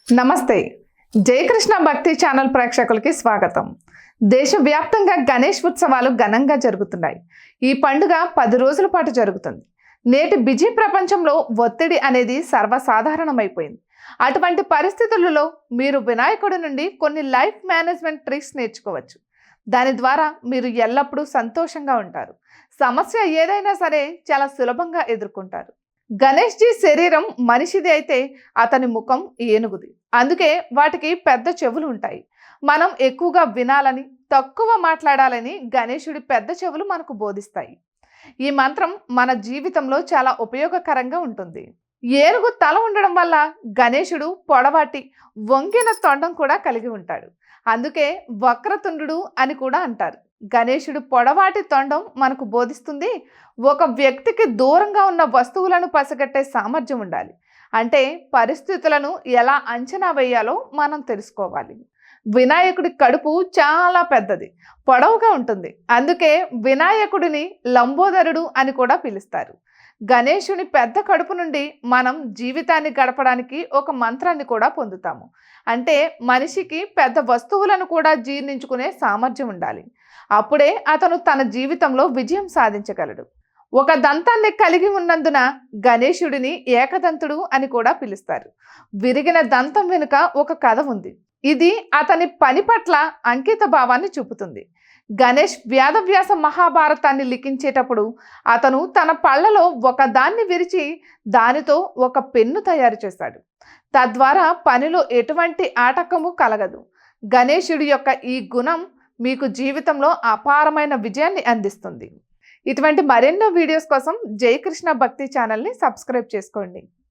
నమస్తే. జయకృష్ణ భక్తి ఛానల్ ప్రేక్షకులకి స్వాగతం. దేశవ్యాప్తంగా గణేష్ ఉత్సవాలు ఘనంగా జరుగుతున్నాయి. ఈ పండుగ 10 రోజుల పాటు జరుగుతుంది. నేటి బిజీ ప్రపంచంలో ఒత్తిడి అనేది సర్వసాధారణమైపోయింది. అటువంటి పరిస్థితులలో మీరు వినాయకుడి నుండి కొన్ని లైఫ్ మేనేజ్మెంట్ ట్రిక్స్ నేర్చుకోవచ్చు. దాని ద్వారా మీరు ఎల్లప్పుడూ సంతోషంగా ఉంటారు. సమస్య ఏదైనా సరే చాలా సులభంగా ఎదుర్కొంటారు. గణేష్ జీ శరీరం మనిషిది అయితే అతని ముఖం ఏనుగుది. అందుకే వాటికి పెద్ద చెవులు ఉంటాయి. మనం ఎక్కువగా వినాలని, తక్కువ మాట్లాడాలని గణేశుడి పెద్ద చెవులు మనకు బోధిస్తాయి. ఈ మంత్రం మన జీవితంలో చాలా ఉపయోగకరంగా ఉంటుంది. ఏనుగు తల ఉండడం వల్ల గణేశుడు పొడవాటి, వంగిన తొండం కూడా కలిగి ఉంటాడు. అందుకే వక్రతుండు అని కూడా అంటారు. గణేశుడు పొడవాటి తొండం మనకు బోధిస్తుంది, ఒక వ్యక్తికి దూరంగా ఉన్న వస్తువులను పసిగట్టే సామర్థ్యం ఉండాలి. అంటే పరిస్థితులను ఎలా అంచనా వేయాలో మనం తెలుసుకోవాలి. వినాయకుడి కడుపు చాలా పెద్దది, పొడవుగా ఉంటుంది. అందుకే వినాయకుడిని లంబోదరుడు అని కూడా పిలుస్తారు. గణేశుని పెద్ద కడుపు నుండి మనం జీవితాన్ని గడపడానికి ఒక మంత్రాన్ని కూడా పొందుతాము. అంటే మనిషికి పెద్ద వస్తువులను కూడా జీర్ణించుకునే సామర్థ్యం ఉండాలి. అప్పుడే అతను తన జీవితంలో విజయం సాధించగలడు. ఒక దంతాన్ని కలిగి ఉన్నందున గణేశుడిని ఏకదంతుడు అని కూడా పిలుస్తారు. విరిగిన దంతం వెనుక ఒక కథ ఉంది. ఇది అతని పని పట్ల అంకిత భావాన్ని చూపుతుంది. గణేష్ వేదవ్యాస మహాభారతాన్ని లిఖించేటప్పుడు అతను తన పళ్ళలో ఒక దాన్ని విరిచి దానితో ఒక పెన్ను తయారు చేశాడు. తద్వారా పనిలో ఎటువంటి ఆటంకము కలగదు. గణేశుడి యొక్క ఈ గుణం మీకు జీవితంలో అపారమైన విజయాన్ని అందిస్తుంది. ఇటువంటి మరెన్నో వీడియోస్ కోసం జయకృష్ణ భక్తి ఛానల్ని సబ్స్క్రైబ్ చేసుకోండి.